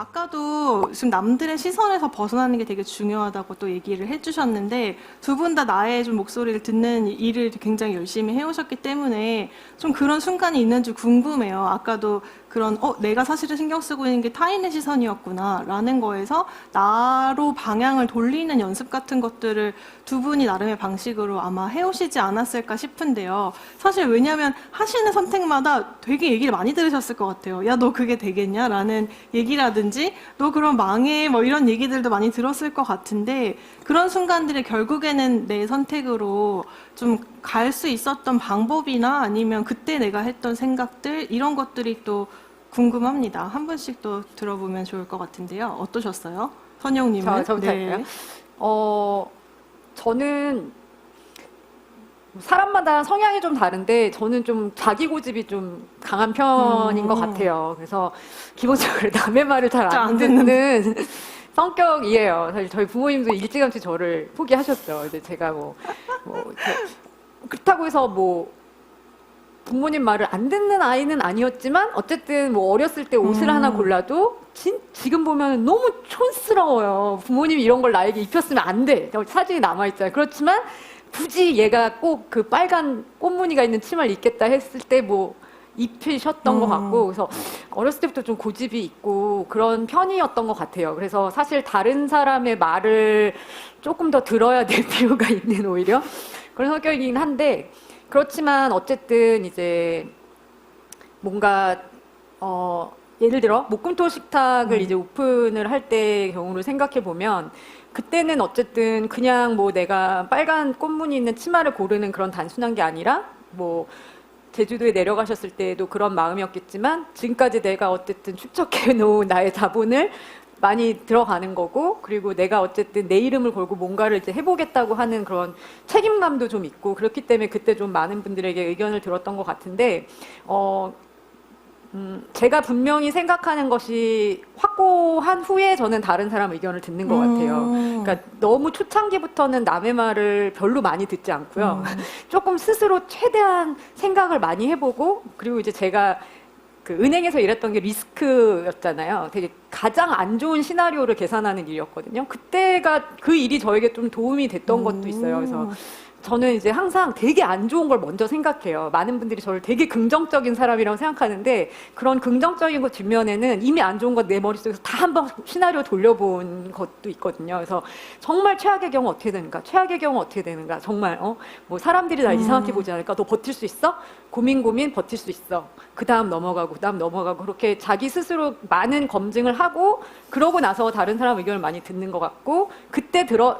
아까도 지금 남들의 시선에서 벗어나는 게 되게 중요하다고 또 얘기를 해주셨는데 두 분 다 나의 좀 목소리를 듣는 일을 굉장히 열심히 해오셨기 때문에 좀 그런 순간이 있는지 궁금해요. 아까도 그런 내가 사실은 신경 쓰고 있는 게 타인의 시선이었구나 라는 거에서 나로 방향을 돌리는 연습 같은 것들을 두 분이 나름의 방식으로 아마 해오시지 않았을까 싶은데요. 사실 왜냐하면 하시는 선택마다 되게 얘기를 많이 들으셨을 것 같아요. 야, 너 그게 되겠냐? 라는 얘기라든지 너 그럼 망해 뭐 이런 얘기들도 많이 들었을 것 같은데 그런 순간들이 결국에는 내 선택으로 좀 갈 수 있었던 방법이나 아니면 그때 내가 했던 생각들 이런 것들이 또 궁금합니다. 한 분씩 또 들어보면 좋을 것 같은데요. 어떠셨어요? 선영님은? 저부터 할까요? 저는 사람마다 성향이 좀 다른데 저는 좀 자기 고집이 좀 강한 편인 것 같아요. 그래서 기본적으로 남의 말을 잘 안 듣는 성격이에요. 사실 저희 부모님도 일찌감치 저를 포기하셨죠. 이제 제가 그렇다고 해서 부모님 말을 안 듣는 아이는 아니었지만 어쨌든 어렸을 때 옷을 하나 골라도 지금 보면 너무 촌스러워요. 부모님이 이런 걸 나에게 입혔으면 안 돼. 사진이 남아있잖아요. 그렇지만 굳이 얘가 꼭 그 빨간 꽃무늬가 있는 치마를 입겠다 했을 때 입히셨던 것 같고 그래서 어렸을 때부터 좀 고집이 있고 그런 편이었던 것 같아요. 그래서 사실 다른 사람의 말을 조금 더 들어야 될 필요가 있는 오히려 그런 성격이긴 한데 그렇지만 어쨌든 이제 뭔가 예를 들어 목금토 식탁을 이제 오픈을 할 때 경우를 생각해 보면 그때는 어쨌든 그냥 내가 빨간 꽃무늬 있는 치마를 고르는 그런 단순한 게 아니라 제주도에 내려가셨을 때도 그런 마음이었겠지만 지금까지 내가 어쨌든 축적해 놓은 나의 자본을 많이 들어가는 거고 그리고 내가 어쨌든 내 이름을 걸고 뭔가를 이제 해보겠다고 하는 그런 책임감도 좀 있고 그렇기 때문에 그때 좀 많은 분들에게 의견을 들었던 것 같은데 제가 분명히 생각하는 것이 확고한 후에 저는 다른 사람 의견을 듣는 것 같아요. 그러니까 너무 초창기부터는 남의 말을 별로 많이 듣지 않고요. 조금 스스로 최대한 생각을 많이 해보고 그리고 이제 제가 그 은행에서 일했던 게 리스크였잖아요. 되게 가장 안 좋은 시나리오를 계산하는 일이었거든요. 그때가 그 일이 저에게 좀 도움이 됐던 것도 있어요. 그래서 저는 이제 항상 되게 안 좋은 걸 먼저 생각해요. 많은 분들이 저를 되게 긍정적인 사람이라고 생각하는데 그런 긍정적인 것 뒷면에는 이미 안 좋은 것 내 머릿속에서 다 한번 시나리오 돌려본 것도 있거든요. 그래서 정말 최악의 경우 어떻게 되는가? 최악의 경우 어떻게 되는가? 정말 사람들이 날 이상하게 보지 않을까? 너 버틸 수 있어? 고민 버틸 수 있어. 그 다음 넘어가고 그렇게 자기 스스로 많은 검증을 하고 그러고 나서 다른 사람 의견을 많이 듣는 것 같고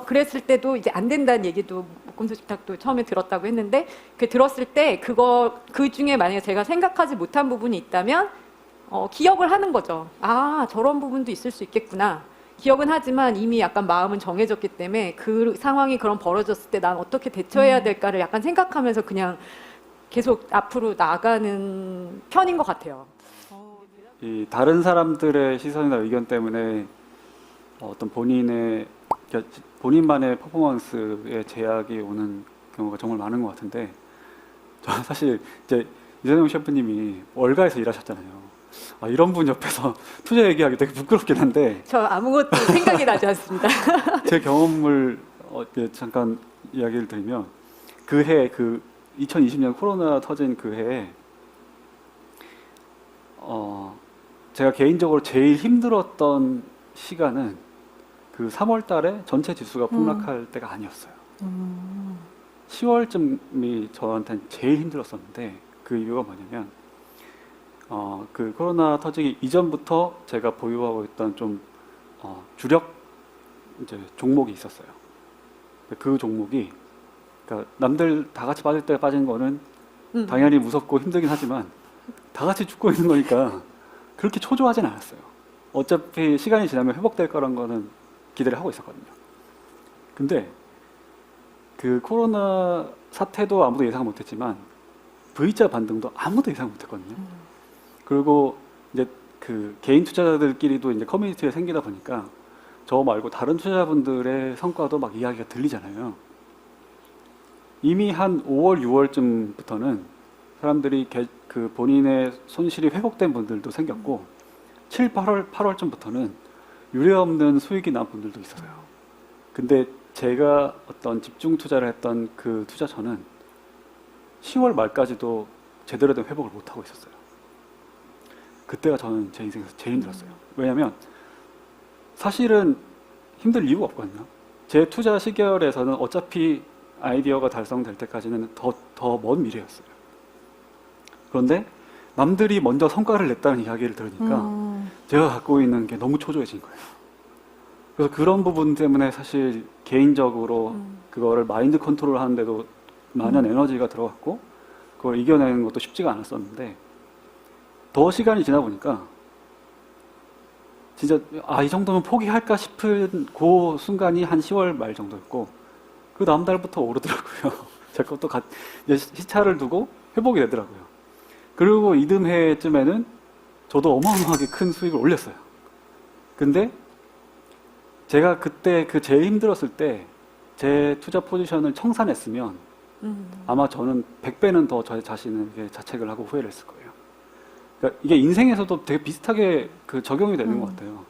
그랬을 때도 이제 안 된다는 얘기도 목금토 식탁도 처음에 들었다고 했는데 그 들었을 때 그 중에 만약에 제가 생각하지 못한 부분이 있다면 기억을 하는 거죠. 아, 저런 부분도 있을 수 있겠구나. 기억은 하지만 이미 약간 마음은 정해졌기 때문에 그 상황이 그럼 벌어졌을 때 난 어떻게 대처해야 될까를 약간 생각하면서 그냥 계속 앞으로 나가는 편인 것 같아요. 이 다른 사람들의 시선이나 의견 때문에 어떤 본인만의 퍼포먼스에 제약이 오는 경우가 정말 많은 것 같은데 저는 사실 이제 이선영 셰프님이 월가에서 일하셨잖아요. 이런 분 옆에서 투자 얘기하기 되게 부끄럽긴 한데 저 아무것도 생각이 나지 않습니다. 제 경험을 잠깐 이야기를 드리면 그 해 2020년 코로나 터진 그 해에 제가 개인적으로 제일 힘들었던 시간은 그 3월 달에 전체 지수가 폭락할 때가 아니었어요. 10월쯤이 저한테는 제일 힘들었었는데 그 이유가 뭐냐면 그 코로나 터지기 이전부터 제가 보유하고 있던 좀 주력 이제 종목이 있었어요. 그 종목이 그러니까 남들 다 같이 빠질 때 빠진 거는 당연히 무섭고 힘들긴 하지만 다 같이 죽고 있는 거니까 그렇게 초조하진 않았어요. 어차피 시간이 지나면 회복될 거란 거는 기대를 하고 있었거든요. 근데 그 코로나 사태도 아무도 예상 못했지만 V자 반등도 아무도 예상 못했거든요. 그리고 이제 그 개인 투자자들끼리도 이제 커뮤니티가 생기다 보니까 저 말고 다른 투자자분들의 성과도 막 이야기가 들리잖아요. 이미 한 5월, 6월쯤부터는 사람들이 그 본인의 손실이 회복된 분들도 생겼고 7, 8월쯤부터는 유례 없는 수익이 난 분들도 있었어요. 근데 제가 어떤 집중 투자를 했던 그 투자처는 10월 말까지도 제대로 된 회복을 못 하고 있었어요. 그때가 저는 제 인생에서 제일 힘들었어요. 왜냐하면 사실은 힘들 이유가 없거든요. 제 투자 시계열에서는 어차피 아이디어가 달성될 때까지는 더 먼 미래였어요. 그런데 남들이 먼저 성과를 냈다는 이야기를 들으니까 제가 갖고 있는 게 너무 초조해진 거예요. 그래서 그런 부분 때문에 사실 개인적으로 그거를 마인드 컨트롤 하는데도 많은 에너지가 들어갔고 그걸 이겨내는 것도 쉽지가 않았었는데 더 시간이 지나 보니까 진짜 이 정도면 포기할까 싶은 그 순간이 한 10월 말 정도였고 그 다음 달부터 오르더라고요. 제 것도 시차를 두고 회복이 되더라고요. 그리고 이듬해쯤에는 저도 어마어마하게 큰 수익을 올렸어요. 근데 제가 그때 그 제일 힘들었을 때 제 투자 포지션을 청산했으면 아마 저는 100배는 더 저 자신에게 자책을 하고 후회를 했을 거예요. 그러니까 이게 인생에서도 되게 비슷하게 그 적용이 되는 것 같아요.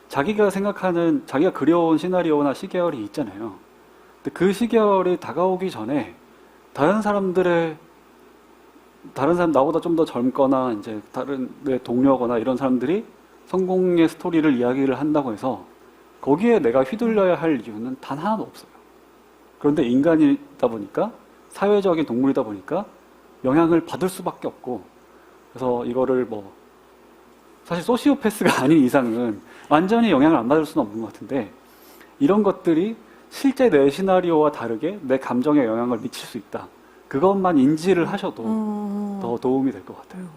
자기가 생각하는, 자기가 그려온 시나리오나 시계열이 있잖아요. 근데 그 시계열이 다가오기 전에 다른 사람 나보다 좀 더 젊거나 이제 다른 내 동료거나 이런 사람들이 성공의 스토리를 이야기를 한다고 해서 거기에 내가 휘둘려야 할 이유는 단 하나도 없어요. 그런데 인간이다 보니까, 사회적인 동물이다 보니까 영향을 받을 수밖에 없고, 그래서 이거를 사실 소시오패스가 아닌 이상은 완전히 영향을 안 받을 수는 없는 것 같은데, 이런 것들이 실제 내 시나리오와 다르게 내 감정에 영향을 미칠 수 있다. 그것만 인지를 하셔도 더 도움이 될 것 같아요.